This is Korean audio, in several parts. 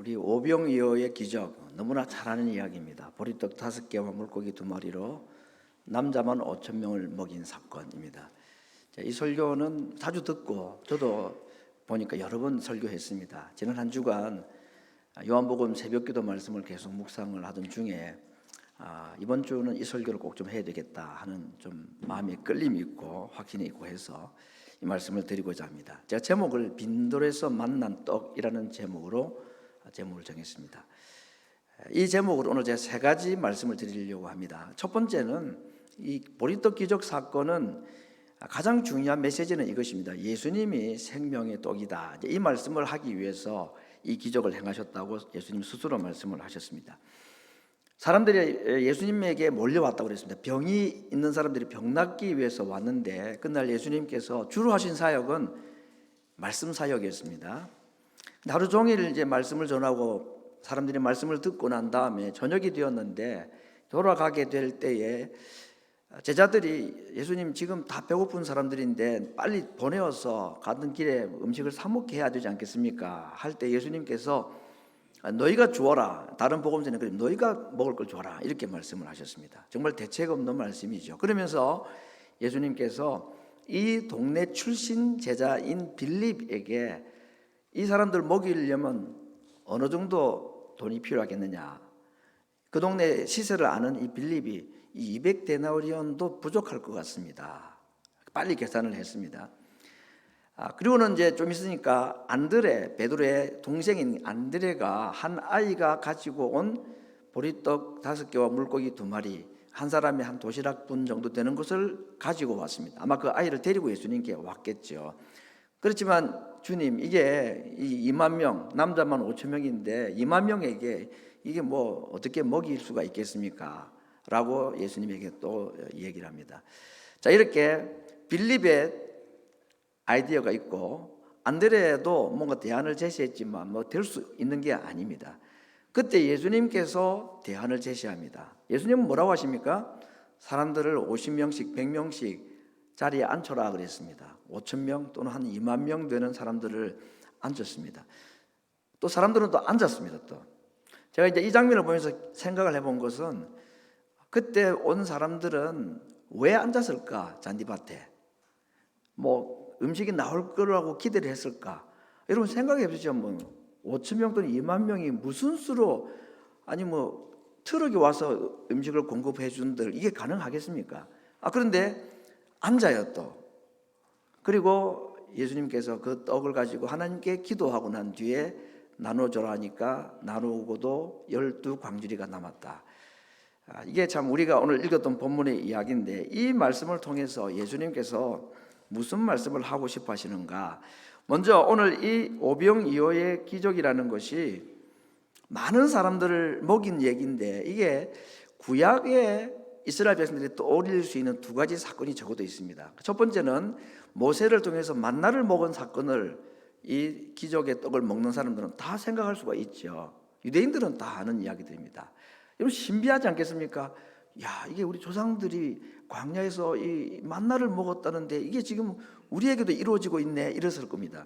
우리 오병이어의 기적, 너무나 잘 아는 이야기입니다. 보리떡 5개와 물고기 2마리로 남자만 5천 명을 먹인 사건입니다. 이 설교는 자주 듣고 저도 보니까 여러 번 설교했습니다. 지난 한 주간 요한복음 새벽기도 말씀을 계속 묵상을 하던 중에 이번 주는 이 설교를 꼭 좀 해야 되겠다 하는 좀 마음에 끌림이 있고 확신이 있고 해서 이 말씀을 드리고자 합니다. 제가 제목을 빈돌에서 만난 떡이라는 제목을 정했습니다. 이 제목으로 오늘 제가 3가지 말씀을 드리려고 합니다. 첫 번째는 이 보리떡 기적 사건은 가장 중요한 메시지는 이것입니다. 예수님이 생명의 떡이다. 이 말씀을 하기 위해서 이 기적을 행하셨다고 예수님 스스로 말씀을 하셨습니다. 사람들이 예수님에게 몰려왔다고 그랬습니다. 병이 있는 사람들이 병 낫기 위해서 왔는데 그날 예수님께서 주로 하신 사역은 말씀 사역이었습니다. 하루 종일 이제 말씀을 전하고 사람들이 말씀을 듣고 난 다음에 저녁이 되었는데 돌아가게 될 때에 제자들이 예수님 지금 다 배고픈 사람들인데 빨리 보내어서 가던 길에 음식을 사 먹게 해야 되지 않겠습니까? 할 때 예수님께서 너희가 주어라. 다른 복음서는 너희가 먹을 걸 줘라. 이렇게 말씀을 하셨습니다. 정말 대책 없는 말씀이죠. 그러면서 예수님께서 이 동네 출신 제자인 빌립에게 이 사람들 먹이려면 어느 정도 돈이 필요하겠느냐. 그 동네 시세를 아는 이 빌립이 200데나리온도 부족할 것 같습니다. 빨리 계산을 했습니다. 그리고는 이제 좀 있으니까 안드레, 베드로의 동생인 안드레가 한 아이가 가지고 온 보리떡 5개와 물고기 2마리, 한 사람이 한 도시락분 정도 되는 것을 가지고 왔습니다. 아마 그 아이를 데리고 예수님께 왔겠죠. 그렇지만 주님, 이게 2만 명, 남자만 5천 명인데 2만 명에게 이게 뭐 어떻게 먹일 수가 있겠습니까? 라고 예수님에게 또 얘기를 합니다. 자, 이렇게 빌립의 아이디어가 있고 안드레도 뭔가 대안을 제시했지만 뭐 될 수 있는 게 아닙니다. 그때 예수님께서 대안을 제시합니다. 예수님은 뭐라고 하십니까? 사람들을 50명씩 100명씩 자리에 앉혀라 그랬습니다. 5천 명 또는 한 2만 명 되는 사람들을 앉혔습니다. 또 사람들은 또 앉았습니다. 또 제가 이제 이 장면을 보면서 생각을 해본 것은 그때 온 사람들은 왜 앉았을까? 잔디밭에 뭐 음식이 나올 거라고 기대를 했을까? 여러분 생각해 보시죠. 뭐 5천 명 또는 2만 명이 무슨 수로 아니 뭐 트럭이 와서 음식을 공급해 준들 이게 가능하겠습니까? 그런데 앉아요 또. 그리고 예수님께서 그 떡을 가지고 하나님께 기도하고 난 뒤에 나눠줘라 하니까 나누고도 12광주리가 남았다. 이게 참 우리가 오늘 읽었던 본문의 이야기인데 이 말씀을 통해서 예수님께서 무슨 말씀을 하고 싶어 하시는가? 먼저 오늘 이 오병이어의 기적이라는 것이 많은 사람들을 먹인 얘기인데 이게 구약의 이스라엘 백성들이 떠올릴 수 있는 2가지 사건이 적어져 있습니다. 첫 번째는 모세를 통해서 만나를 먹은 사건을 이 기적의 떡을 먹는 사람들은 다 생각할 수가 있죠. 유대인들은 다 아는 이야기들입니다. 여러분 신비하지 않겠습니까? 야, 이게 우리 조상들이 광야에서 이 만나를 먹었다는데 이게 지금 우리에게도 이루어지고 있네 이랬을 겁니다.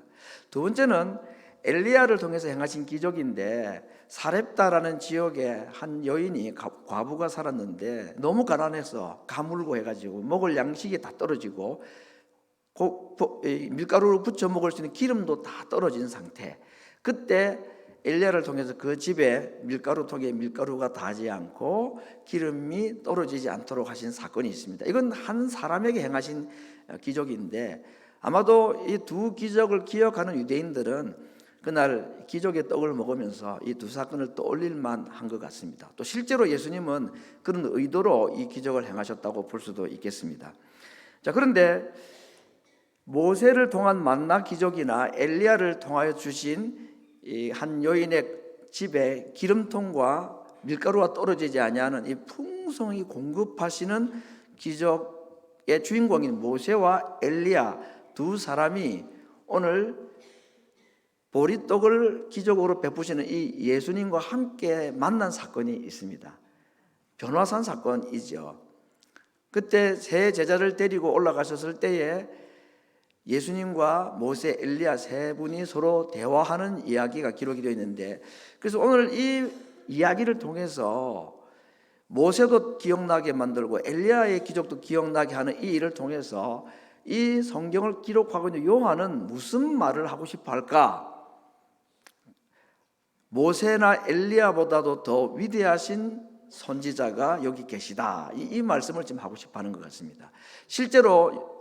두 번째는 엘리야를 통해서 행하신 기적인데 사렙다라는 지역에 한 여인이 과부가 살았는데 너무 가난해서 가물고 해가지고 먹을 양식이 다 떨어지고 밀가루를 부쳐 먹을 수 있는 기름도 다 떨어진 상태. 그때 엘리야를 통해서 그 집에 밀가루통에 밀가루가 닿지 않고 기름이 떨어지지 않도록 하신 사건이 있습니다. 이건 한 사람에게 행하신 기적인데 아마도 이 2 기적을 기억하는 유대인들은 그날 기적의 떡을 먹으면서 이 2 사건을 떠올릴 만한 것 같습니다. 또 실제로 예수님은 그런 의도로 이 기적을 행하셨다고 볼 수도 있겠습니다. 자, 그런데 모세를 통한 만나 기적이나 엘리야를 통하여 주신 이 한 여인의 집에 기름통과 밀가루가 떨어지지 아니하는 이 풍성히 공급하시는 기적의 주인공인 모세와 엘리야 2 사람이 오늘 보리떡을 기적으로 베푸시는 이 예수님과 함께 만난 사건이 있습니다. 변화산 사건이죠. 그때 세 제자를 데리고 올라가셨을 때에 예수님과 모세, 엘리야 세 분이 서로 대화하는 이야기가 기록이 되어 있는데, 그래서 오늘 이 이야기를 통해서 모세도 기억나게 만들고 엘리야의 기적도 기억나게 하는 이 일을 통해서 이 성경을 기록하고 있는 요한은 무슨 말을 하고 싶어 할까? 모세나 엘리야보다도 더 위대하신 선지자가 여기 계시다, 이 말씀을 지금 하고 싶어 하는 것 같습니다. 실제로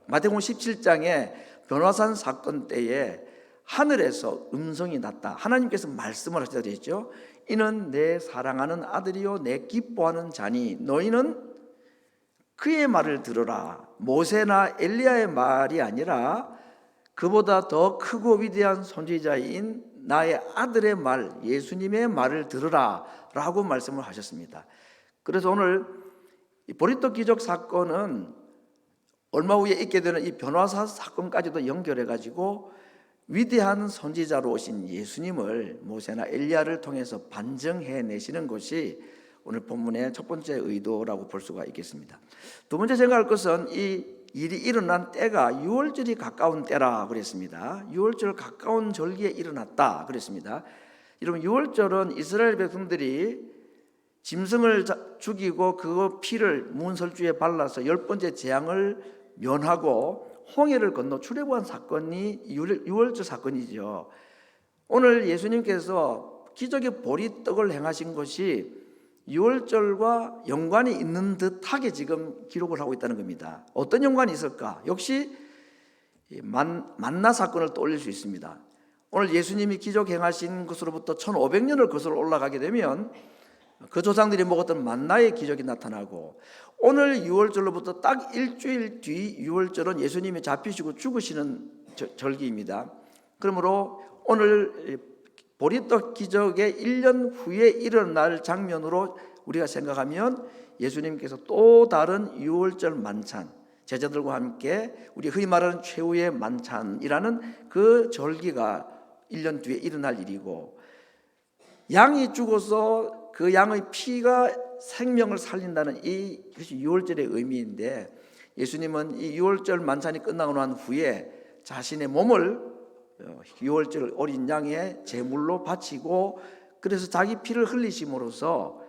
마태복음 17장에 변화산 사건 때에 하늘에서 음성이 났다. 하나님께서 말씀을 하시다 그랬죠. 이는 내 사랑하는 아들이요 내 기뻐하는 자니 너희는 그의 말을 들으라. 모세나 엘리야의 말이 아니라 그보다 더 크고 위대한 선지자인 나의 아들의 말, 예수님의 말을 들으라 라고 말씀을 하셨습니다. 그래서 오늘 보리떡 기적 사건은 얼마 후에 있게 되는 이 변화사 사건까지도 연결해 가지고 위대한 선지자로 오신 예수님을 모세나 엘리야를 통해서 반증해 내시는 것이 오늘 본문의 첫 번째 의도라고 볼 수가 있겠습니다. 두 번째 생각할 것은 이 일이 일어난 때가 유월절이 가까운 때라 그랬습니다. 유월절 가까운 절기에 일어났다 그랬습니다. 여러분, 유월절은 이스라엘 백성들이 짐승을 죽이고 그 피를 문설주에 발라서 10번째 재앙을 면하고 홍해를 건너 출애굽한 사건이 유월절 사건이죠. 오늘 예수님께서 기적의 보리떡을 행하신 것이 유월절과 연관이 있는 듯하게 지금 기록을 하고 있다는 겁니다. 어떤 연관이 있을까? 역시 만나 사건을 떠올릴 수 있습니다. 오늘 예수님이 기적 행하신 것으로부터 1500년을 거슬러 올라가게 되면 그 조상들이 먹었던 만나의 기적이 나타나고, 오늘 유월절로부터 딱 일주일 뒤 유월절은 예수님이 잡히시고 죽으시는 절기입니다. 그러므로 오늘 보리떡 기적의 1년 후에 일어날 장면으로 우리가 생각하면 예수님께서 또 다른 유월절 만찬, 제자들과 함께 우리 흔히 말하는 최후의 만찬이라는 그 절기가 1년 뒤에 일어날 일이고, 양이 죽어서 그 양의 피가 생명을 살린다는 이것이 유월절의 의미인데, 예수님은 이 유월절 만찬이 끝나고 난 후에 자신의 몸을 유월절 어린 양의 제물로 바치고, 그래서 자기 피를 흘리심으로써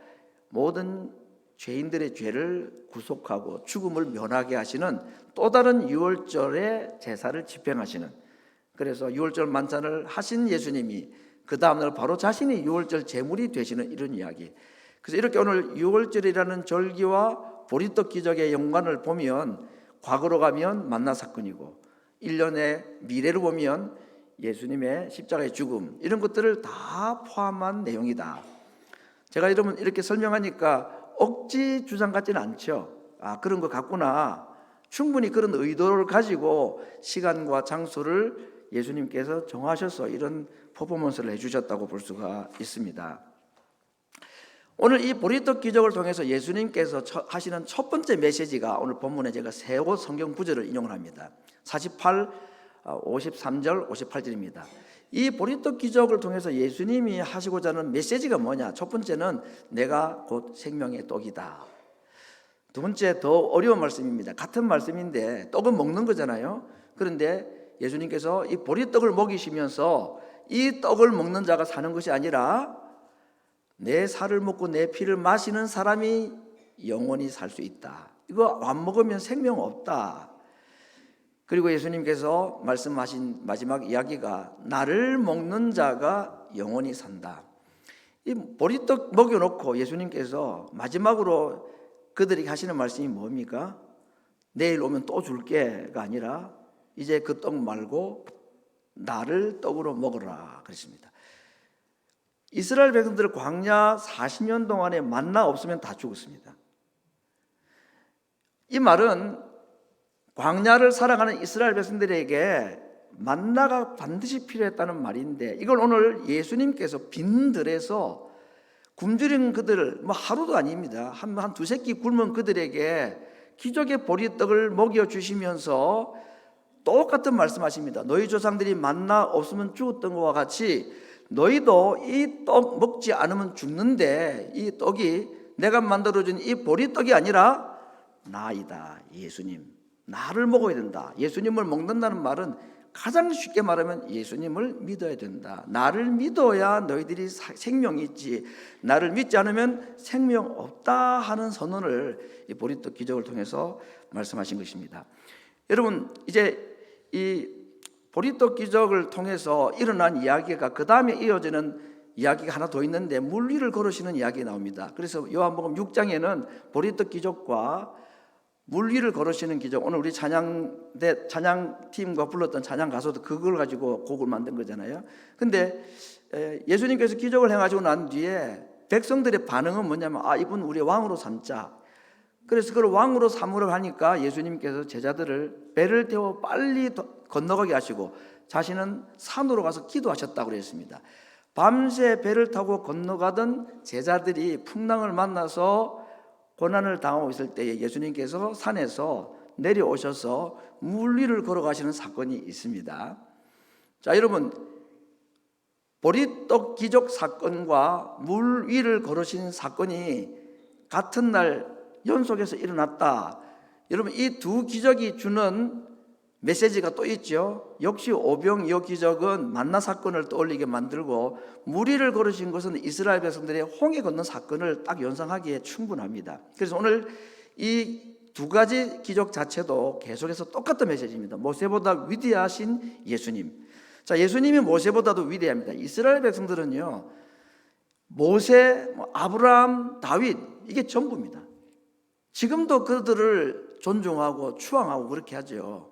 모든 죄인들의 죄를 구속하고 죽음을 면하게 하시는 또 다른 유월절의 제사를 집행하시는, 그래서 유월절 만찬을 하신 예수님이 그 다음날 바로 자신이 유월절 제물이 되시는 이런 이야기. 그래서 이렇게 오늘 유월절이라는 절기와 보리떡 기적의 연관을 보면 과거로 가면 만나 사건이고, 1년의 미래로 보면 예수님의 십자가의 죽음, 이런 것들을 다 포함한 내용이다. 제가 여러분 이렇게 설명하니까 억지 주장 같지는 않죠. 그런 거 같구나. 충분히 그런 의도를 가지고 시간과 장소를 예수님께서 정하셔서 이런 퍼포먼스를 해주셨다고 볼 수가 있습니다. 오늘 이 보리떡 기적을 통해서 예수님께서 하시는 첫 번째 메시지가 오늘 본문에 제가 세 곳 성경 구절을 인용을 합니다. 48, 53절, 58절입니다. 이 보리떡 기적을 통해서 예수님이 하시고자 하는 메시지가 뭐냐? 첫 번째는 내가 곧 생명의 떡이다. 두 번째, 더 어려운 말씀입니다. 같은 말씀인데 떡은 먹는 거잖아요. 그런데 예수님께서 이 보리떡을 먹이시면서 이 떡을 먹는 자가 사는 것이 아니라 내 살을 먹고 내 피를 마시는 사람이 영원히 살 수 있다. 이거 안 먹으면 생명 없다. 그리고 예수님께서 말씀하신 마지막 이야기가 나를 먹는 자가 영원히 산다. 이 보리떡 먹여놓고 예수님께서 마지막으로 그들에게 하시는 말씀이 뭡니까? 내일 오면 또 줄게가 아니라 이제 그 떡 말고 나를 떡으로 먹으라 그랬습니다. 이스라엘 백성들 광야 40년 동안에 만나 없으면 다 죽었습니다. 이 말은 광야를 살아가는 이스라엘 백성들에게 만나가 반드시 필요했다는 말인데, 이걸 오늘 예수님께서 빈들에서 굶주린 그들, 하루도 아닙니다. 한 두세 끼 굶은 그들에게 기적의 보리떡을 먹여주시면서 똑같은 말씀하십니다. 너희 조상들이 만나 없으면 죽었던 것과 같이 너희도 이 떡 먹지 않으면 죽는데, 이 떡이 내가 만들어준 이 보리떡이 아니라 나이다, 예수님. 나를 먹어야 된다. 예수님을 먹는다는 말은 가장 쉽게 말하면 예수님을 믿어야 된다. 나를 믿어야 너희들이 생명이 있지, 나를 믿지 않으면 생명 없다 하는 선언을 이 보리떡 기적을 통해서 말씀하신 것입니다. 여러분, 이제 이 보리떡 기적을 통해서 일어난 이야기가 그 다음에 이어지는 이야기가 하나 더 있는데, 물 위를 걸으시는 이야기가 나옵니다. 그래서 요한복음 6장에는 보리떡 기적과 물 위를 걸으시는 기적, 오늘 우리 찬양팀과 불렀던 찬양 가수도 그걸 가지고 곡을 만든 거잖아요. 근데 예수님께서 기적을 행하시고 난 뒤에 백성들의 반응은 뭐냐면, 이분 우리의 왕으로 삼자. 그래서 그걸 왕으로 삼으려 하니까 예수님께서 제자들을 배를 태워 빨리 건너가게 하시고 자신은 산으로 가서 기도하셨다고 그랬습니다. 밤새 배를 타고 건너가던 제자들이 풍랑을 만나서 고난을 당하고 있을 때에 예수님께서 산에서 내려오셔서 물 위를 걸어가시는 사건이 있습니다. 자, 여러분, 보리떡 기적 사건과 물 위를 걸으신 사건이 같은 날 연속해서 일어났다. 여러분, 이 두 기적이 주는 메시지가 또 있죠. 역시 오병이어 기적은 만나 사건을 떠올리게 만들고, 물 위를 걸으신 것은 이스라엘 백성들의 홍해 건넌 사건을 딱 연상하기에 충분합니다. 그래서 오늘 이 두 가지 기적 자체도 계속해서 똑같은 메시지입니다. 모세보다 위대하신 예수님. 자, 예수님이 모세보다도 위대합니다. 이스라엘 백성들은요, 모세, 아브라함, 다윗, 이게 전부입니다. 지금도 그들을 존중하고 추앙하고 그렇게 하죠.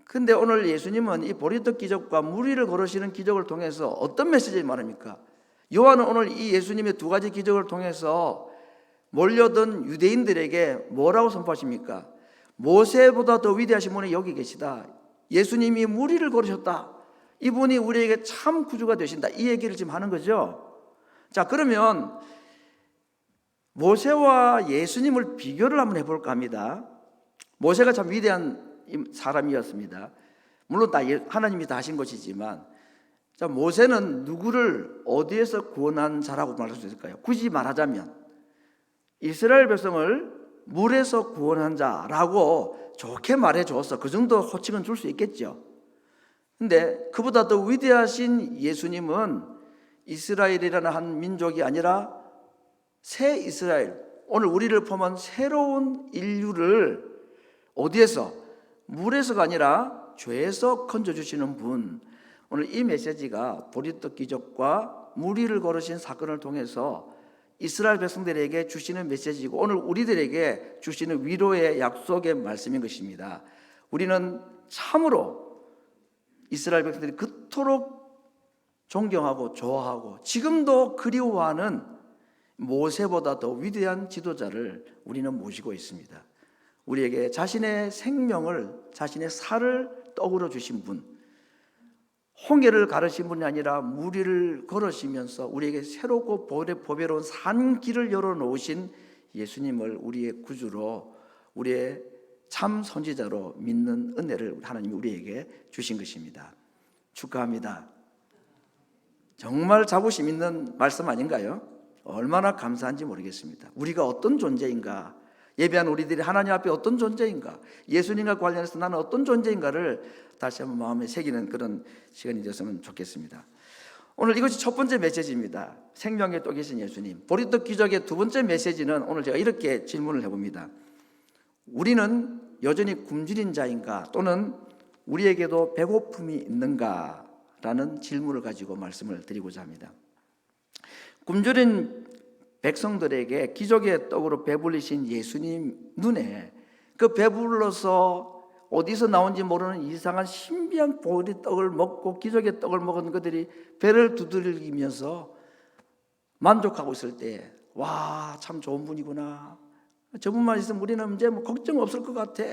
근데 오늘 예수님은 이 보리떡 기적과 물 위를 걸으시는 기적을 통해서 어떤 메시지를 말합니까? 요한은 오늘 이 예수님의 두 가지 기적을 통해서 몰려든 유대인들에게 뭐라고 선포하십니까? 모세보다 더 위대하신 분이 여기 계시다. 예수님이 물 위를 걸으셨다. 이분이 우리에게 참 구주가 되신다. 이 얘기를 지금 하는 거죠. 자, 그러면 모세와 예수님을 비교를 한번 해볼까 합니다. 모세가 참 위대한 사람이었습니다. 물론 다 하나님이 다 하신 것이지만, 자, 모세는 누구를 어디에서 구원한 자라고 말할 수 있을까요? 굳이 말하자면 이스라엘 백성을 물에서 구원한 자라고 좋게 말해 줬어. 그 정도 호칭은 줄 수 있겠죠. 근데 그보다 더 위대하신 예수님은 이스라엘이라는 한 민족이 아니라 새 이스라엘, 오늘 우리를 포함한 새로운 인류를 어디에서? 물에서가 아니라 죄에서 건져주시는 분. 오늘 이 메시지가 보리떡 기적과 물 위를 걸으신 사건을 통해서 이스라엘 백성들에게 주시는 메시지이고, 오늘 우리들에게 주시는 위로의 약속의 말씀인 것입니다. 우리는 참으로 이스라엘 백성들이 그토록 존경하고 좋아하고 지금도 그리워하는 모세보다 더 위대한 지도자를 우리는 모시고 있습니다. 우리에게 자신의 생명을, 자신의 살을 떡으로 주신 분, 홍해를 가르신 분이 아니라 물 위를 걸으시면서 우리에게 새롭고 보배로운 산 길을 열어놓으신 예수님을 우리의 구주로, 우리의 참 선지자로 믿는 은혜를 하나님이 우리에게 주신 것입니다. 축하합니다. 정말 자부심 있는 말씀 아닌가요? 얼마나 감사한지 모르겠습니다. 우리가 어떤 존재인가, 예배한 우리들이 하나님 앞에 어떤 존재인가, 예수님과 관련해서 나는 어떤 존재인가를 다시 한번 마음에 새기는 그런 시간이 되었으면 좋겠습니다. 오늘 이것이 첫 번째 메시지입니다. 생명의 떡 계신 예수님. 보리떡 기적의 두 번째 메시지는 오늘 제가 이렇게 질문을 해봅니다. 우리는 여전히 굶주린 자인가, 또는 우리에게도 배고픔이 있는가? 라는 질문을 가지고 말씀을 드리고자 합니다. 굶주린 백성들에게 기적의 떡으로 배불리신 예수님 눈에 그 배불러서 어디서 나온지 모르는 이상한 신비한 보리떡을 먹고 기적의 떡을 먹은 그들이 배를 두들기면서 만족하고 있을 때, 와, 참 좋은 분이구나, 저분만 있으면 우리는 이제 뭐 걱정 없을 것 같아,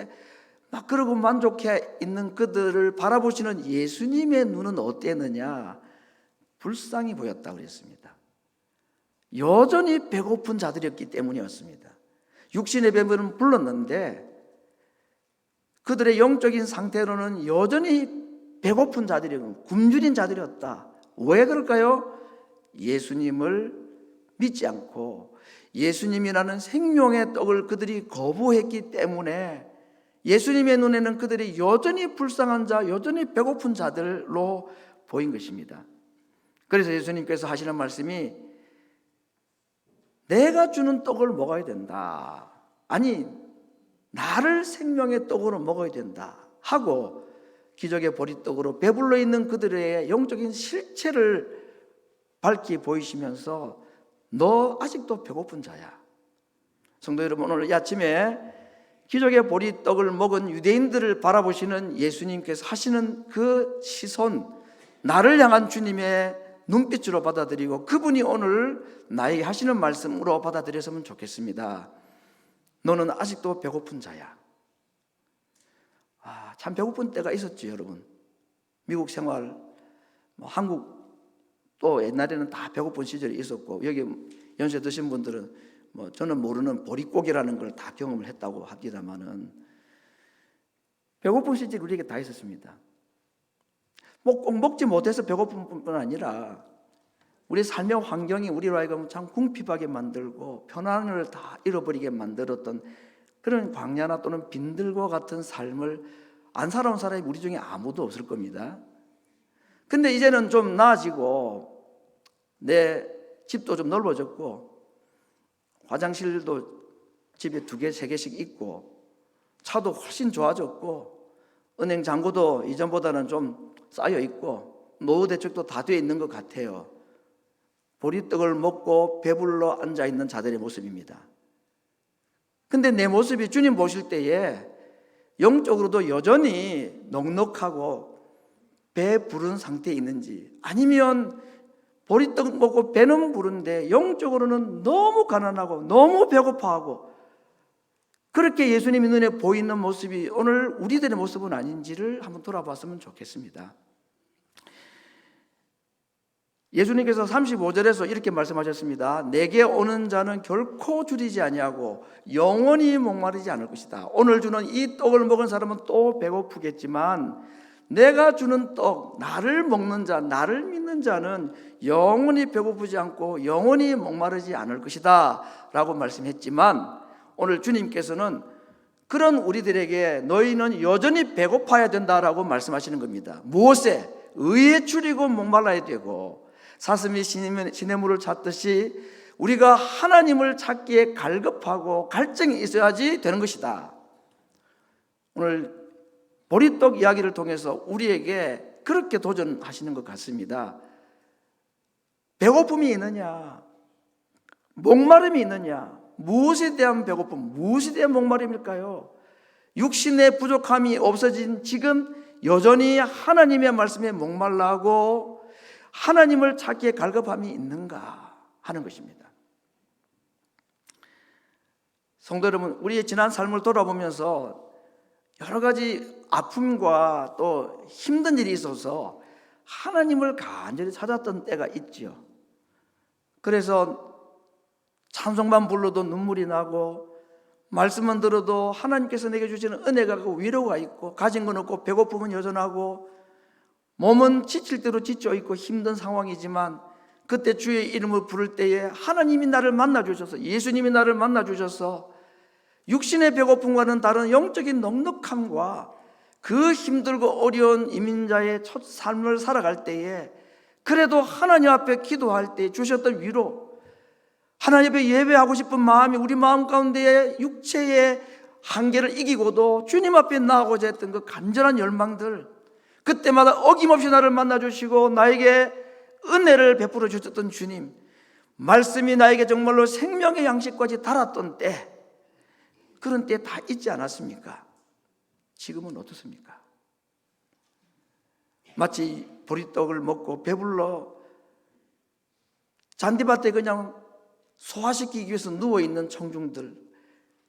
막 그러고 만족해 있는 그들을 바라보시는 예수님의 눈은 어땠느냐? 불쌍히 보였다고 그랬습니다. 여전히 배고픈 자들이었기 때문이었습니다. 육신의 배부름은 불렀는데 그들의 영적인 상태로는 여전히 배고픈 자들이었고 굶주린 자들이었다. 왜 그럴까요? 예수님을 믿지 않고 예수님이라는 생명의 떡을 그들이 거부했기 때문에 예수님의 눈에는 그들이 여전히 불쌍한 자, 여전히 배고픈 자들로 보인 것입니다. 그래서 예수님께서 하시는 말씀이 내가 주는 떡을 먹어야 된다. 아니, 나를 생명의 떡으로 먹어야 된다 하고 기적의 보리떡으로 배불러 있는 그들의 영적인 실체를 밝히 보이시면서 너 아직도 배고픈 자야. 성도 여러분, 오늘 이 아침에 기적의 보리떡을 먹은 유대인들을 바라보시는 예수님께서 하시는 그 시선, 나를 향한 주님의 눈빛으로 받아들이고 그분이 오늘 나에게 하시는 말씀으로 받아들였으면 좋겠습니다. 너는 아직도 배고픈 자야. 참 배고픈 때가 있었지, 여러분. 미국 생활, 한국 또 옛날에는 다 배고픈 시절이 있었고, 여기 연세 드신 분들은 저는 모르는 보릿고기라는 걸 다 경험을 했다고 합니다만은 배고픈 시절이 우리에게 다 있었습니다. 꼭 먹지 못해서 배고픈 뿐 아니라 우리 삶의 환경이 우리로 하여금 참 궁핍하게 만들고 편안을 다 잃어버리게 만들었던 그런 광야나 또는 빈들과 같은 삶을 안 살아온 사람이 우리 중에 아무도 없을 겁니다. 근데 이제는 좀 나아지고 내 집도 좀 넓어졌고 화장실도 집에 2개, 3개씩 있고 차도 훨씬 좋아졌고 은행 잔고도 이전보다는 좀 쌓여 있고 노후 대책도 다 되어 있는 것 같아요. 보리떡을 먹고 배불러 앉아있는 자들의 모습입니다. 근데 내 모습이 주님 보실 때에 영적으로도 여전히 넉넉하고 배 부른 상태에 있는지, 아니면 보리떡 먹고 배는 부른데 영적으로는 너무 가난하고 너무 배고파하고 그렇게 예수님의 눈에 보이는 모습이 오늘 우리들의 모습은 아닌지를 한번 돌아봤으면 좋겠습니다. 예수님께서 35절에서 이렇게 말씀하셨습니다. 내게 오는 자는 결코 줄이지 아니하고 영원히 목마르지 않을 것이다. 오늘 주는 이 떡을 먹은 사람은 또 배고프겠지만 내가 주는 떡, 나를 먹는 자, 나를 믿는 자는 영원히 배고프지 않고 영원히 목마르지 않을 것이다 라고 말씀했지만, 오늘 주님께서는 그런 우리들에게 너희는 여전히 배고파야 된다라고 말씀하시는 겁니다. 무엇에? 의에 줄이고 목말라야 되고, 사슴이 시냇물을 찾듯이 우리가 하나님을 찾기에 갈급하고 갈증이 있어야지 되는 것이다. 오늘 보리떡 이야기를 통해서 우리에게 그렇게 도전하시는 것 같습니다. 배고픔이 있느냐? 목마름이 있느냐? 무엇에 대한 배고픔, 무엇에 대한 목마름일까요? 육신의 부족함이 없어진 지금 여전히 하나님의 말씀에 목말라하고 하나님을 찾기에 갈급함이 있는가 하는 것입니다. 성도 여러분, 우리의 지난 삶을 돌아보면서 여러 가지 아픔과 또 힘든 일이 있어서 하나님을 간절히 찾았던 때가 있죠. 그래서 찬송만 불러도 눈물이 나고 말씀만 들어도 하나님께서 내게 주시는 은혜가 있고 위로가 있고 가진 건 없고 배고픔은 여전하고 몸은 지칠 대로 지쳐 있고 힘든 상황이지만 그때 주의 이름을 부를 때에 하나님이 나를 만나 주셔서, 예수님이 나를 만나 주셔서 육신의 배고픔과는 다른 영적인 넉넉함과 그 힘들고 어려운 이민자의 첫 삶을 살아갈 때에 그래도 하나님 앞에 기도할 때 주셨던 위로, 하나님 앞에 예배하고 싶은 마음이 우리 마음 가운데에 육체의 한계를 이기고도 주님 앞에 나아가고자 했던 그 간절한 열망들, 그때마다 어김없이 나를 만나주시고 나에게 은혜를 베풀어 주셨던 주님, 말씀이 나에게 정말로 생명의 양식까지 달았던 때, 그런 때 다 있지 않았습니까? 지금은 어떻습니까? 마치 보리떡을 먹고 배불러 잔디밭에 그냥 소화시키기 위해서 누워있는 청중들,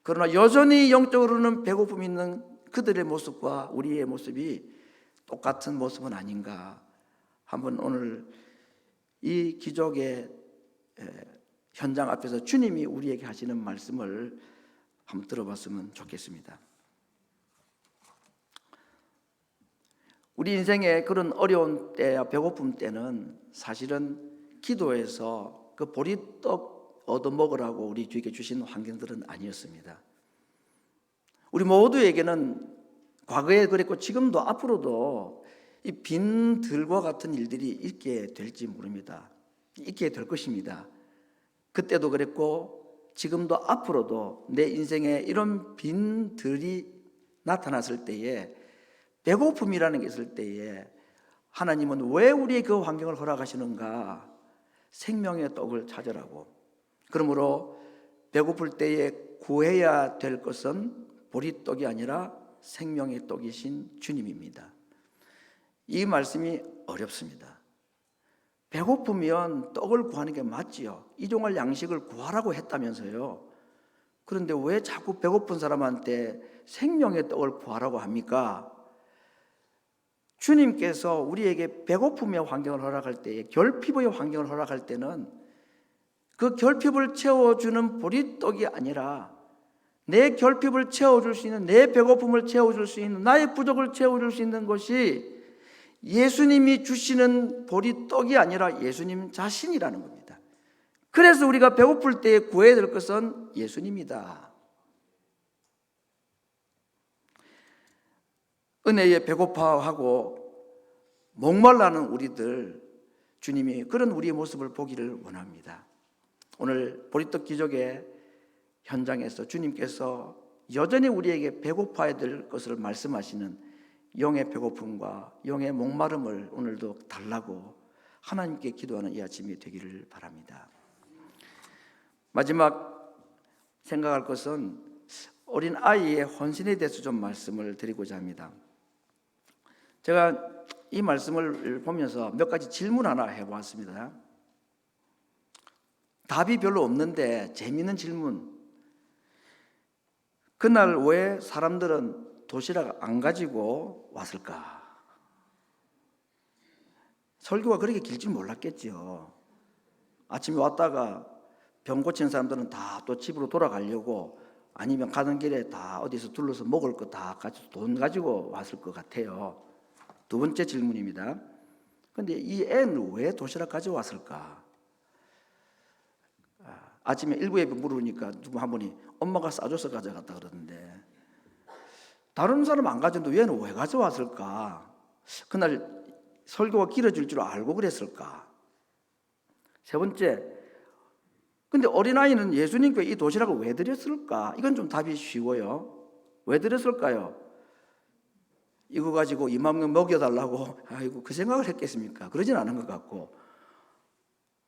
그러나 여전히 영적으로는 배고픔이 있는 그들의 모습과 우리의 모습이 똑같은 모습은 아닌가. 한번 오늘 이 기적의 현장 앞에서 주님이 우리에게 하시는 말씀을 한번 들어봤으면 좋겠습니다. 우리 인생의 그런 어려운 때와 배고픔 때는 사실은 기도해서 그 보리떡 얻어먹으라고 우리 주에게 주신 환경들은 아니었습니다. 우리 모두에게는 과거에 그랬고 지금도 앞으로도 이 빈들과 같은 일들이 있게 될지 모릅니다. 있게 될 것입니다. 그때도 그랬고 지금도 앞으로도 내 인생에 이런 빈들이 나타났을 때에, 배고픔이라는 게 있을 때에 하나님은 왜 우리의 그 환경을 허락하시는가? 생명의 떡을 찾으라고. 그러므로 배고플 때에 구해야 될 것은 보리떡이 아니라 생명의 떡이신 주님입니다. 이 말씀이 어렵습니다. 배고프면 떡을 구하는 게 맞지요. 이종할 양식을 구하라고 했다면서요. 그런데 왜 자꾸 배고픈 사람한테 생명의 떡을 구하라고 합니까? 주님께서 우리에게 배고픔의 환경을 허락할 때에, 결핍의 환경을 허락할 때는 그 결핍을 채워주는 보리떡이 아니라 내 결핍을 채워줄 수 있는, 내 배고픔을 채워줄 수 있는, 나의 부족을 채워줄 수 있는 것이 예수님이 주시는 보리떡이 아니라 예수님 자신이라는 겁니다. 그래서 우리가 배고플 때에 구해야 될 것은 예수님이다. 은혜에 배고파하고 목말라는 우리들, 주님이 그런 우리의 모습을 보기를 원합니다. 오늘 보리떡 기적의 현장에서 주님께서 여전히 우리에게 배고파야 될 것을 말씀하시는 영의 배고픔과 영의 목마름을 오늘도 달라고 하나님께 기도하는 이 아침이 되기를 바랍니다. 마지막 생각할 것은 어린 아이의 헌신에 대해서 좀 말씀을 드리고자 합니다. 제가 이 말씀을 보면서 몇 가지 질문 하나 해보았습니다. 답이 별로 없는데 재미있는 질문. 그날 왜 사람들은 도시락 안 가지고 왔을까? 설교가 그렇게 길 줄 몰랐겠죠. 아침에 왔다가 병 고친 사람들은 다 또 집으로 돌아가려고, 아니면 가는 길에 다 어디서 둘러서 먹을 거 다 가지고 돈 가지고 왔을 것 같아요. 두 번째 질문입니다. 근데 이 애는 왜 도시락 가져왔을까? 아침에 일부에 물으니까 누구 한 분이 엄마가 싸줘서 가져갔다 그러던데, 다른 사람 안 가져왔는데 얘는 왜 가져왔을까? 그날 설교가 길어질 줄 알고 그랬을까? 세 번째, 근데 어린아이는 예수님께 이 도시락을 왜 드렸을까? 이건 좀 답이 쉬워요. 왜 드렸을까요? 이거 가지고 2만 명 먹여달라고, 아이고 그 생각을 했겠습니까? 그러진 않은 것 같고,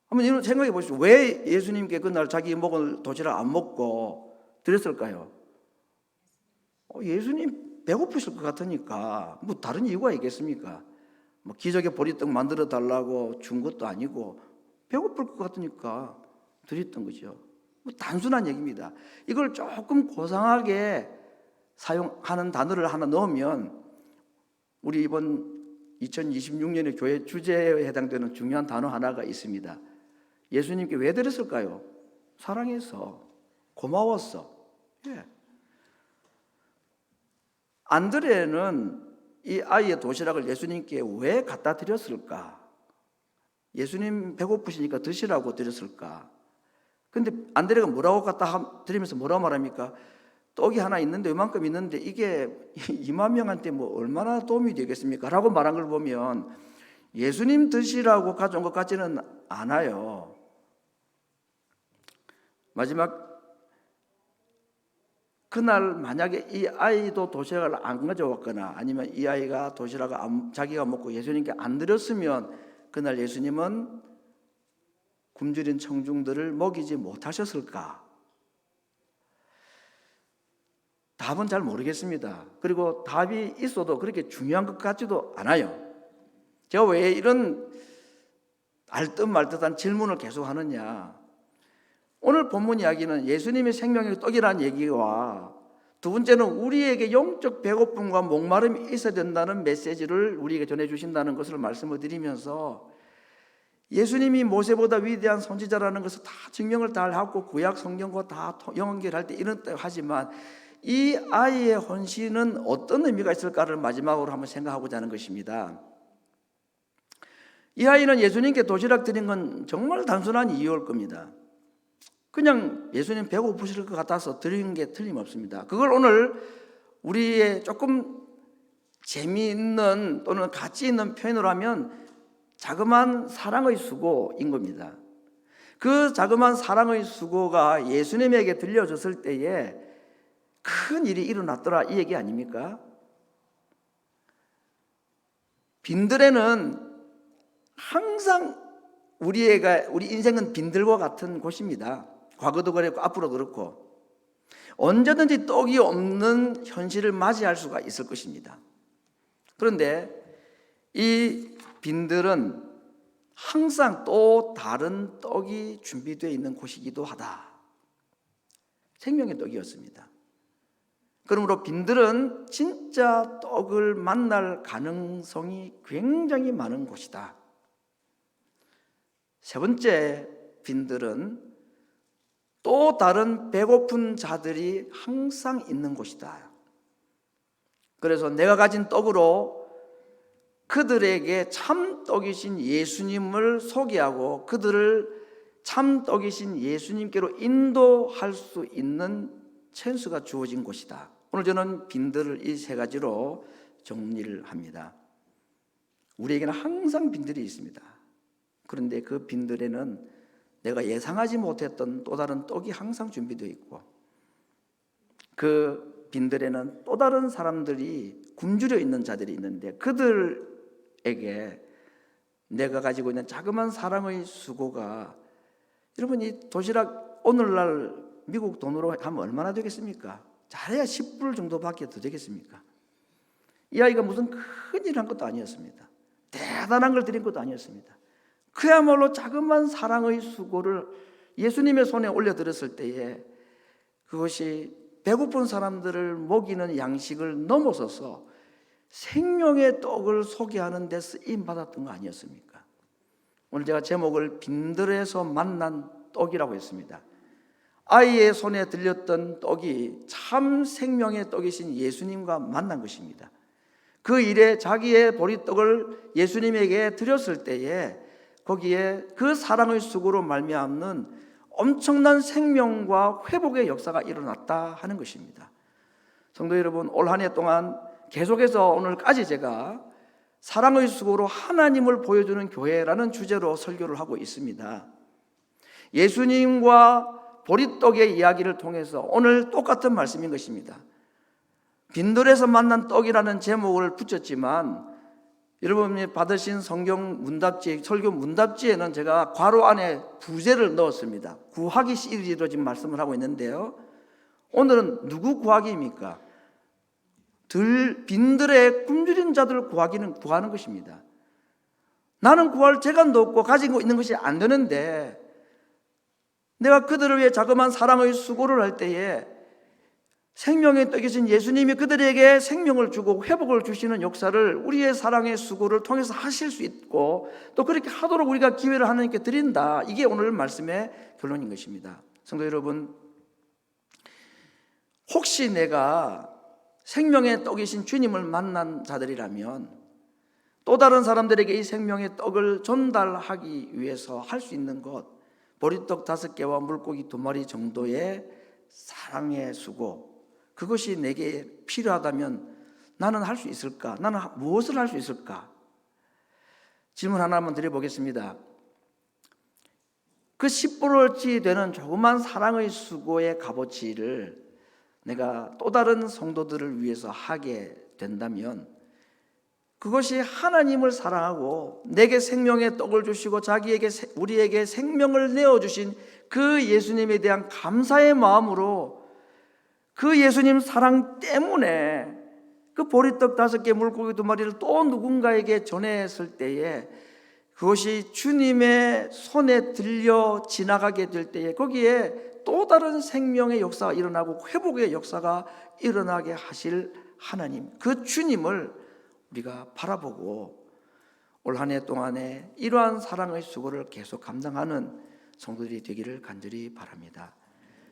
한번 이런 생각해 보십시오. 왜 예수님께 그날 자기 먹을 도시락 안 먹고 드렸을까요? 예수님 배고프실 것 같으니까. 뭐 다른 이유가 있겠습니까? 뭐 기적의 보리떡 만들어 달라고 준 것도 아니고 배고플 것 같으니까 드렸던 거죠. 뭐 단순한 얘기입니다. 이걸 조금 고상하게 사용하는 단어를 하나 넣으면 우리 이번 2026년의 교회 주제에 해당되는 중요한 단어 하나가 있습니다. 예수님께 왜 드렸을까요? 사랑해서, 고마웠어. 예. 안드레는 이 아이의 도시락을 예수님께 왜 갖다 드렸을까? 예수님 배고프시니까 드시라고 드렸을까? 근데 안드레가 뭐라고 갖다 드리면서 뭐라고 말합니까? 떡이 하나 있는데, 이만큼 있는데 이게 2만 명한테 뭐 얼마나 도움이 되겠습니까? 라고 말한 걸 보면 예수님 드시라고 가져온 것 같지는 않아요. 마지막, 그날 만약에 이 아이도 도시락을 안 가져왔거나 아니면 이 아이가 도시락을 자기가 먹고 예수님께 안 드렸으면 그날 예수님은 굶주린 청중들을 먹이지 못하셨을까? 답은 잘 모르겠습니다. 그리고 답이 있어도 그렇게 중요한 것 같지도 않아요. 제가 왜 이런 알듯 말듯한 질문을 계속 하느냐? 오늘 본문 이야기는 예수님의 생명의 떡이라는 얘기와, 두 번째는 우리에게 영적 배고픔과 목마름이 있어야 된다는 메시지를 우리에게 전해주신다는 것을 말씀을 드리면서, 예수님이 모세보다 위대한 선지자라는 것을 다 증명을 다 하고 구약 성경과 다 연결할 때 이런 때 하지만, 이 아이의 헌신은 어떤 의미가 있을까를 마지막으로 한번 생각하고자 하는 것입니다. 이 아이는 예수님께 도시락 드린 건 정말 단순한 이유일 겁니다. 그냥 예수님 배고프실 것 같아서 드리는 게 틀림없습니다. 그걸 오늘 우리의 조금 재미있는 또는 가치 있는 표현으로 하면 자그마한 사랑의 수고인 겁니다. 그 자그마한 사랑의 수고가 예수님에게 들려졌을 때에 큰 일이 일어났더라, 이 얘기 아닙니까? 빈들에는 항상 우리 인생은 빈들과 같은 곳입니다. 과거도 그랬고 앞으로도 그렇고 언제든지 떡이 없는 현실을 맞이할 수가 있을 것입니다. 그런데 이 빈들은 항상 또 다른 떡이 준비되어 있는 곳이기도 하다. 생명의 떡이었습니다. 그러므로 빈들은 진짜 떡을 만날 가능성이 굉장히 많은 곳이다. 세 번째, 빈들은 또 다른 배고픈 자들이 항상 있는 곳이다. 그래서 내가 가진 떡으로 그들에게 참 떡이신 예수님을 소개하고 그들을 참 떡이신 예수님께로 인도할 수 있는 찬스가 주어진 곳이다. 오늘 저는 빈들을 이 세 가지로 정리를 합니다. 우리에게는 항상 빈들이 있습니다. 그런데 그 빈들에는 내가 예상하지 못했던 또 다른 떡이 항상 준비되어 있고, 그 빈들에는 또 다른 사람들이 굶주려 있는 자들이 있는데 그들에게 내가 가지고 있는 자그마한 사랑의 수고가, 여러분 이 도시락 오늘날 미국 돈으로 하면 얼마나 되겠습니까? 잘해야 10불 정도밖에 더 되겠습니까? 이 아이가 무슨 큰일 한 것도 아니었습니다. 대단한 걸 드린 것도 아니었습니다. 그야말로 자그마한 사랑의 수고를 예수님의 손에 올려드렸을 때에 그것이 배고픈 사람들을 먹이는 양식을 넘어서서 생명의 떡을 소개하는 데 쓰임받았던 거 아니었습니까? 오늘 제가 제목을 빈들에서 만난 떡이라고 했습니다. 아이의 손에 들렸던 떡이 참 생명의 떡이신 예수님과 만난 것입니다. 그 일에 자기의 보리떡을 예수님에게 드렸을 때에 거기에 그 사랑의 수고로 말미암는 엄청난 생명과 회복의 역사가 일어났다 하는 것입니다. 성도 여러분, 올 한 해 동안 계속해서 오늘까지 제가 사랑의 수고로 하나님을 보여주는 교회라는 주제로 설교를 하고 있습니다. 예수님과 보리떡의 이야기를 통해서 오늘 똑같은 말씀인 것입니다. 빈들에서 만난 떡이라는 제목을 붙였지만 여러분이 받으신 성경 문답지, 설교 문답지에는 제가 괄호 안에 부제를 넣었습니다. 구하기 시리즈로 지금 말씀을 하고 있는데요, 오늘은 누구 구하기입니까? 빈들의 굶주린 자들 구하는 것입니다. 나는 구할 재간도 없고 가지고 있는 것이 안 되는데 내가 그들을 위해 자그마한 사랑의 수고를 할 때에 생명의 떡이신 예수님이 그들에게 생명을 주고 회복을 주시는 역사를 우리의 사랑의 수고를 통해서 하실 수 있고 또 그렇게 하도록 우리가 기회를 하나님께 드린다. 이게 오늘 말씀의 결론인 것입니다. 성도 여러분, 혹시 내가 생명의 떡이신 주님을 만난 자들이라면 또 다른 사람들에게 이 생명의 떡을 전달하기 위해서 할 수 있는 것, 보리떡 5개와 물고기 2마리 정도의 사랑의 수고, 그것이 내게 필요하다면 나는 할 수 있을까? 나는 무엇을 할 수 있을까? 질문 하나만 드려보겠습니다. 그 10불어치 되는 조그만 사랑의 수고의 값어치를 내가 또 다른 성도들을 위해서 하게 된다면 그것이 하나님을 사랑하고 내게 생명의 떡을 주시고 우리에게 생명을 내어주신 그 예수님에 대한 감사의 마음으로 그 예수님 사랑 때문에 그 보리떡 5개 물고기 2마리를 또 누군가에게 전했을 때에 그것이 주님의 손에 들려 지나가게 될 때에 거기에 또 다른 생명의 역사가 일어나고 회복의 역사가 일어나게 하실 하나님, 그 주님을 우리가 바라보고 올 한 해 동안에 이러한 사랑의 수고를 계속 감당하는 성도들이 되기를 간절히 바랍니다.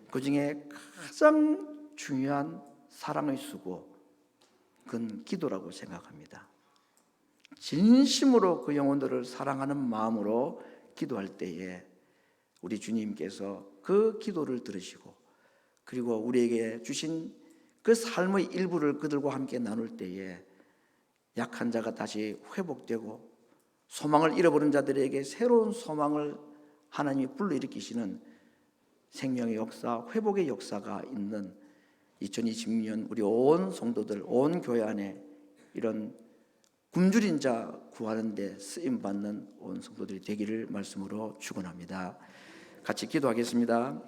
그 중에 가장 중요한 사랑의 수고, 그건 기도라고 생각합니다. 진심으로 그 영혼들을 사랑하는 마음으로 기도할 때에 우리 주님께서 그 기도를 들으시고 그리고 우리에게 주신 그 삶의 일부를 그들과 함께 나눌 때에 약한 자가 다시 회복되고 소망을 잃어버린 자들에게 새로운 소망을 하나님이 불러일으키시는 생명의 역사, 회복의 역사가 있는 2026년 우리 온 성도들, 온 교회 안에 이런 굶주린 자 구하는 데 쓰임받는 온 성도들이 되기를 말씀으로 축원합니다. 같이 기도하겠습니다.